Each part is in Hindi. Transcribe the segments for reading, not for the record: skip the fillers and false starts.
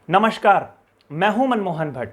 नमस्कार, मैं हूं मनमोहन भट्ट।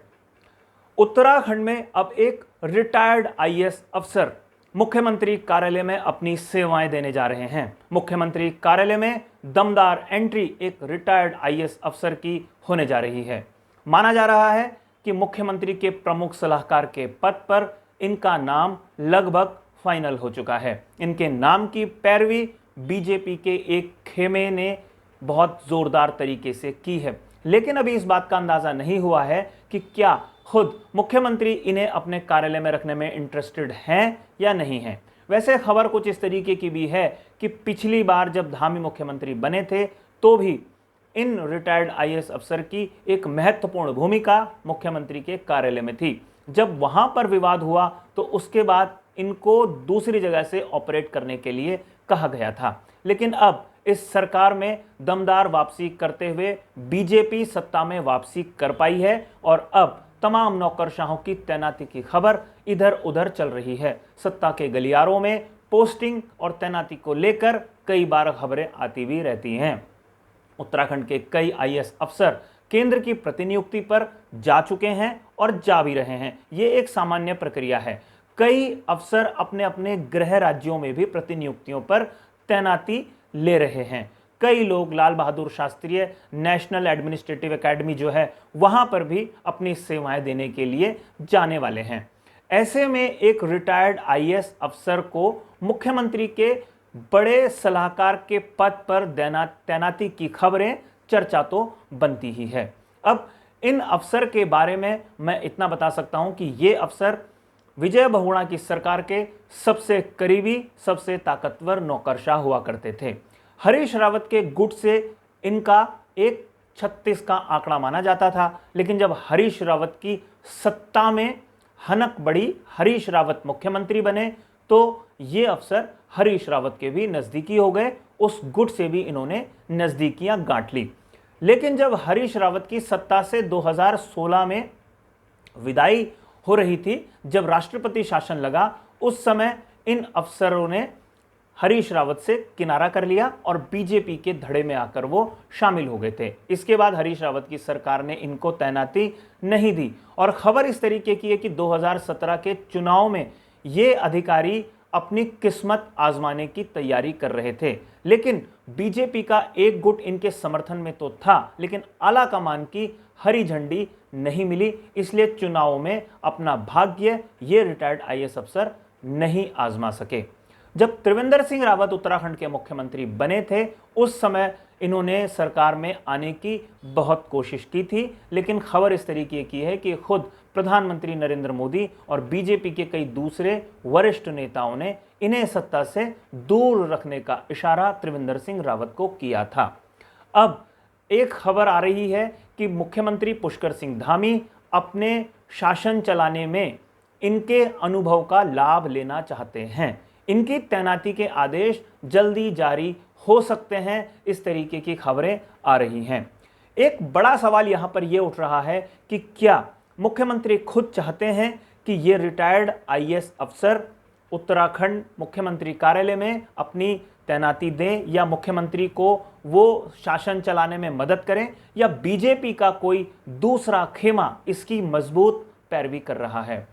उत्तराखंड में अब एक रिटायर्ड आईएएस अफसर मुख्यमंत्री कार्यालय में अपनी सेवाएं देने जा रहे हैं। मुख्यमंत्री कार्यालय में दमदार एंट्री एक रिटायर्ड आईएएस अफसर की होने जा रही है। माना जा रहा है कि मुख्यमंत्री के प्रमुख सलाहकार के पद पर इनका नाम लगभग फाइनल हो चुका है। इनके नाम की पैरवी बीजेपी के एक खेमे ने बहुत जोरदार तरीके से की है, लेकिन अभी इस बात का अंदाजा नहीं हुआ है कि क्या खुद मुख्यमंत्री इन्हें अपने कार्यालय में रखने में इंटरेस्टेड हैं या नहीं हैं। वैसे खबर कुछ इस तरीके की भी है कि पिछली बार जब धामी मुख्यमंत्री बने थे तो भी इन रिटायर्ड आईएएस अफसर की एक महत्वपूर्ण भूमिका मुख्यमंत्री के कार्यालय में थी। जब वहां पर विवाद हुआ तो उसके बाद इनको दूसरी जगह से ऑपरेट करने के लिए कहा गया था, लेकिन अब इस सरकार में दमदार वापसी करते हुए बीजेपी सत्ता में वापसी कर पाई है और अब तमाम नौकरशाहों की तैनाती की खबर इधर उधर चल रही है। सत्ता के गलियारों में पोस्टिंग और तैनाती को लेकर कई बार खबरें आती भी रहती हैं। उत्तराखंड के कई आईएएस अफसर केंद्र की प्रतिनियुक्ति पर जा चुके हैं और जा भी रहे हैं। ये एक सामान्य प्रक्रिया है। कई अफसर अपने अपने गृह राज्यों में भी प्रतिनियुक्तियों पर तैनाती ले रहे हैं। कई लोग Lal Bahadur Shastri national administrative academy जो है वहां पर भी अपनी सेवाएं देने के लिए जाने वाले हैं। ऐसे में एक रिटायर्ड आईएएस अफसर को मुख्यमंत्री के बड़े सलाहकार के पद पर तैनाती की खबरें चर्चा तो बनती ही है। अब इन अफसर के बारे में मैं इतना बता सकता हूं कि ये अफसर विजय बहुगुणा की सरकार के सबसे करीबी, सबसे ताकतवर नौकरशाह हुआ करते थे। हरीश रावत के गुट से इनका 136 का आंकड़ा माना जाता था, लेकिन जब हरीश रावत की सत्ता में हनक बढ़ी, हरीश रावत मुख्यमंत्री बने, तो ये अफसर हरीश रावत के भी नजदीकी हो गए। उस गुट से भी इन्होंने नजदीकियां गांठ ली। लेकिन जब हरीश रावत की सत्ता से 2016 में विदाई हो रही थी, जब राष्ट्रपति शासन लगा, उस समय इन अफसरों ने हरीश रावत से किनारा कर लिया और बीजेपी के धड़े में आकर वो शामिल हो गए थे। इसके बाद हरीश रावत की सरकार ने इनको तैनाती नहीं दी और खबर इस तरीके की है कि 2017 के चुनाव में ये अधिकारी अपनी किस्मत आजमाने की तैयारी कर रहे थे, लेकिन बीजेपी का एक गुट इनके समर्थन में तो था, लेकिन आला कमान की हरी झंडी नहीं मिली। इसलिए चुनाव में अपना भाग्य ये रिटायर्ड आईएएस अफसर नहीं आजमा सके। जब त्रिवेंद्र सिंह रावत उत्तराखंड के मुख्यमंत्री बने थे, उस समय इन्होंने सरकार में आने की बहुत कोशिश की थी, लेकिन खबर इस तरीके की है कि खुद प्रधानमंत्री नरेंद्र मोदी और बीजेपी के कई दूसरे वरिष्ठ नेताओं ने इन्हें सत्ता से दूर रखने का इशारा त्रिवेंद्र सिंह रावत को किया था। अब एक खबर आ रही है कि मुख्यमंत्री पुष्कर सिंह धामी अपने शासन चलाने में इनके अनुभव का लाभ लेना चाहते हैं। इनकी तैनाती के आदेश जल्दी जारी हो सकते हैं, इस तरीके की खबरें आ रही हैं। एक बड़ा सवाल यहां पर यह उठ रहा है कि क्या मुख्यमंत्री खुद चाहते हैं कि ये रिटायर्ड आईएएस अफसर उत्तराखंड मुख्यमंत्री कार्यालय में अपनी तैनाती दें, या मुख्यमंत्री को वो शासन चलाने में मदद करें, या बीजेपी का कोई दूसरा खेमा इसकी मजबूत पैरवी कर रहा है।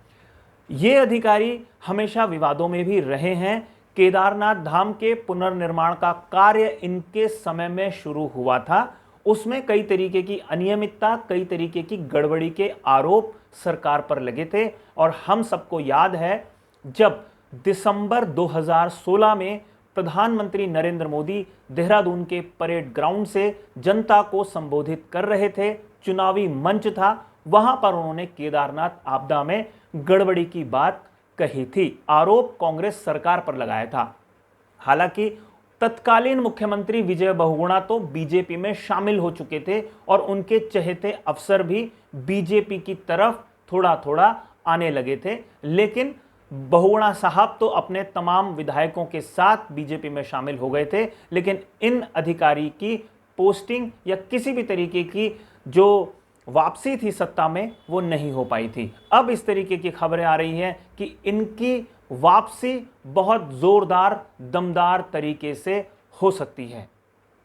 ये अधिकारी हमेशा विवादों में भी रहे हैं। केदारनाथ धाम के पुनर्निर्माण का कार्य इनके समय में शुरू हुआ था, उसमें कई तरीके की अनियमितता, कई तरीके की गड़बड़ी के आरोप सरकार पर लगे थे। और हम सबको याद है जब दिसंबर 2016 में प्रधानमंत्री नरेंद्र मोदी देहरादून के परेड ग्राउंड से जनता को संबोधित कर रहे थे, चुनावी मंच था, वहां पर उन्होंने केदारनाथ आपदा में गड़बड़ी की बात कही थी। आरोप कांग्रेस सरकार पर लगाया था। हालांकि तत्कालीन मुख्यमंत्री विजय बहुगुणा तो बीजेपी में शामिल हो चुके थे और उनके चहेते अफसर भी बीजेपी की तरफ थोड़ा थोड़ा आने लगे थे, लेकिन बहुगुणा साहब तो अपने तमाम विधायकों के साथ बीजेपी में शामिल हो गए थे, लेकिन इन अधिकारी की पोस्टिंग या किसी भी तरीके की जो वापसी थी सत्ता में वो नहीं हो पाई थी। अब इस तरीके की खबरें आ रही हैं कि इनकी वापसी बहुत जोरदार, दमदार तरीके से हो सकती है।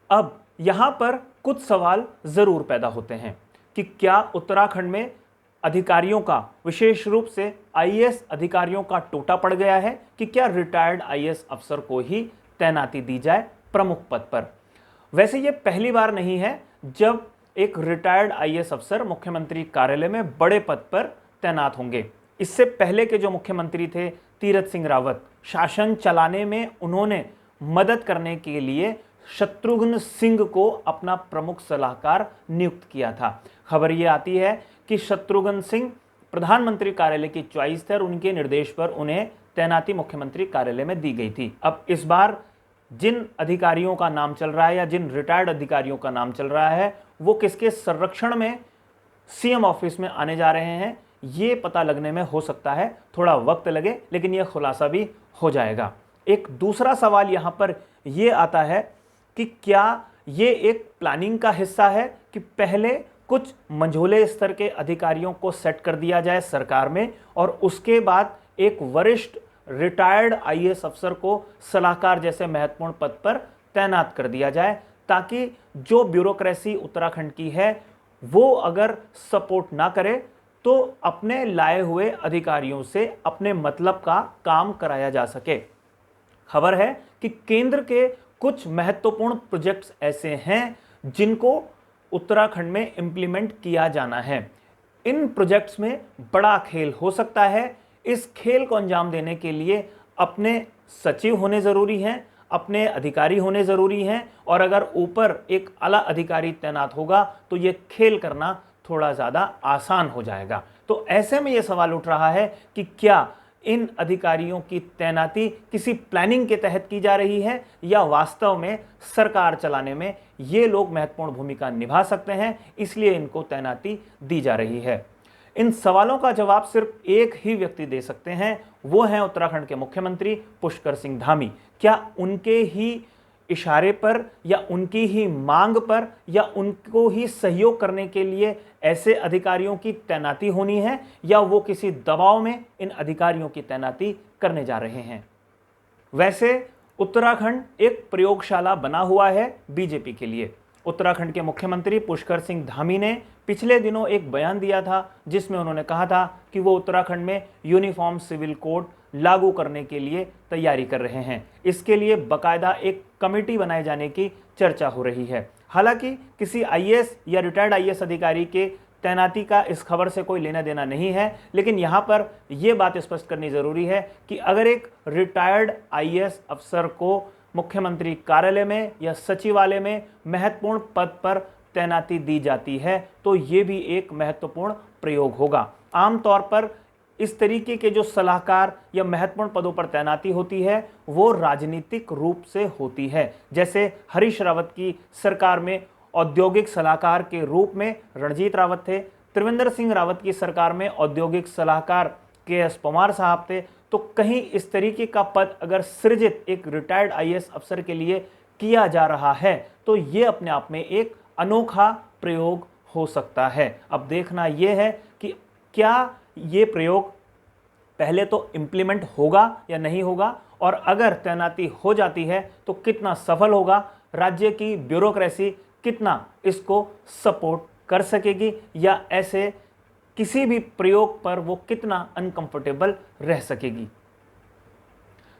अब यहां पर कुछ सवाल जरूर पैदा होते हैं। कि क्या उत्तराखंड में अधिकारियों का, विशेष रूप से आईएएस अधिकारियों का टोटा पड़ गया है कि क्या रिटायर्ड आईएएस अफसर को ही तैनाती दी जाए प्रमुख पद पर। वैसे ये पहली बार नहीं है जब एक रिटायर्ड आईएएस अफसर मुख्यमंत्री कार्यालय में बड़े पद पर तैनात होंगे। इससे पहले के जो मुख्यमंत्री थे तीरथ सिंह रावत, शासन चलाने में उन्होंने मदद करने के लिए शत्रुघ्न सिंह को अपना प्रमुख सलाहकार नियुक्त किया था। खबर ये आती है कि शत्रुघ्न सिंह प्रधानमंत्री कार्यालय की चॉइस थे और उनके निर्देश पर उन्हें तैनाती मुख्यमंत्री कार्यालय में दी गई थी। अब इस बार जिन अधिकारियों का नाम चल रहा है या जिन रिटायर्ड अधिकारियों का नाम चल रहा है वो किसके संरक्षण में सीएम ऑफिस में आने जा रहे हैं, ये पता लगने में हो सकता है थोड़ा वक्त लगे, लेकिन यह खुलासा भी हो जाएगा। एक दूसरा सवाल यहां पर यह आता है कि क्या ये एक प्लानिंग का हिस्सा है कि पहले कुछ मंझोले स्तर के अधिकारियों को सेट कर दिया जाए सरकार में और उसके बाद एक वरिष्ठ रिटायर्ड आईएएस अफसर को सलाहकार जैसे महत्वपूर्ण पद पर तैनात कर दिया जाए, ताकि जो ब्यूरोक्रेसी उत्तराखंड की है वो अगर सपोर्ट ना करे तो अपने लाए हुए अधिकारियों से अपने मतलब का काम कराया जा सके। खबर है कि केंद्र के कुछ महत्वपूर्ण प्रोजेक्ट्स ऐसे हैं जिनको उत्तराखंड में इंप्लीमेंट किया जाना है। इन प्रोजेक्ट्स में बड़ा खेल हो सकता है। इस खेल को अंजाम देने के लिए अपने सचिव होने ज़रूरी हैं, अपने अधिकारी होने ज़रूरी हैं, और अगर ऊपर एक आला अधिकारी तैनात होगा तो ये खेल करना थोड़ा ज़्यादा आसान हो जाएगा। तो ऐसे में ये सवाल उठ रहा है कि क्या इन अधिकारियों की तैनाती किसी प्लानिंग के तहत की जा रही है या वास्तव में सरकार चलाने में ये लोग महत्वपूर्ण भूमिका निभा सकते हैं, इसलिए इनको तैनाती दी जा रही है। इन सवालों का जवाब सिर्फ एक ही व्यक्ति दे सकते हैं, वो हैं उत्तराखंड के मुख्यमंत्री पुष्कर सिंह धामी। क्या उनके ही इशारे पर या उनकी ही मांग पर या उनको ही सहयोग करने के लिए ऐसे अधिकारियों की तैनाती होनी है, या वो किसी दबाव में इन अधिकारियों की तैनाती करने जा रहे हैं? वैसे उत्तराखंड एक प्रयोगशाला बना हुआ है बीजेपी के लिए। उत्तराखंड के मुख्यमंत्री पुष्कर सिंह धामी ने पिछले दिनों एक बयान दिया था जिसमें उन्होंने कहा था कि वो उत्तराखंड में यूनिफॉर्म सिविल कोड लागू करने के लिए तैयारी कर रहे हैं। इसके लिए बाकायदा एक कमेटी बनाए जाने की चर्चा हो रही है। हालांकि किसी आईएएस या रिटायर्ड आईएएस अधिकारी के तैनाती का इस खबर से कोई लेना देना नहीं है, लेकिन यहाँ पर यह बात स्पष्ट करनी ज़रूरी है कि अगर एक रिटायर्ड आईएएस अफसर को मुख्यमंत्री कार्यालय में या सचिवालय में महत्वपूर्ण पद पर तैनाती दी जाती है तो ये भी एक महत्वपूर्ण प्रयोग होगा। आमतौर पर इस तरीके के जो सलाहकार या महत्वपूर्ण पदों पर तैनाती होती है वो राजनीतिक रूप से होती है। जैसे हरीश रावत की सरकार में औद्योगिक सलाहकार के रूप में रणजीत रावत थे, त्रिवेंद्र सिंह रावत की सरकार में औद्योगिक सलाहकार KS पवार साहब थे। तो कहीं इस तरीके का पद अगर सृजित एक रिटायर्ड आईएएस अफसर के लिए किया जा रहा है तो ये अपने आप में एक अनोखा प्रयोग हो सकता है। अब देखना यह है कि क्या ये प्रयोग पहले तो इम्प्लीमेंट होगा या नहीं होगा, और अगर तैनाती हो जाती है तो कितना सफल होगा, राज्य की ब्यूरोक्रेसी कितना इसको सपोर्ट कर सकेगी, या ऐसे किसी भी प्रयोग पर वो कितना अनकंफर्टेबल रह सकेगी।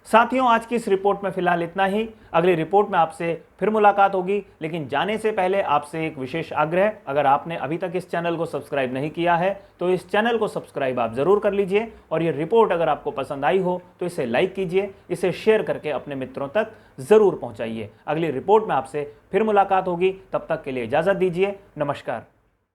साथियों, आज की इस रिपोर्ट में फिलहाल इतना ही। अगली रिपोर्ट में आपसे फिर मुलाकात होगी, लेकिन जाने से पहले आपसे एक विशेष आग्रह, अगर आपने अभी तक इस चैनल को सब्सक्राइब नहीं किया है तो इस चैनल को सब्सक्राइब आप जरूर कर लीजिए, और ये रिपोर्ट अगर आपको पसंद आई हो तो इसे लाइक कीजिए, इसे शेयर करके अपने मित्रों तक जरूर पहुंचाइए। अगली रिपोर्ट में आपसे फिर मुलाकात होगी, तब तक के लिए इजाजत दीजिए। नमस्कार।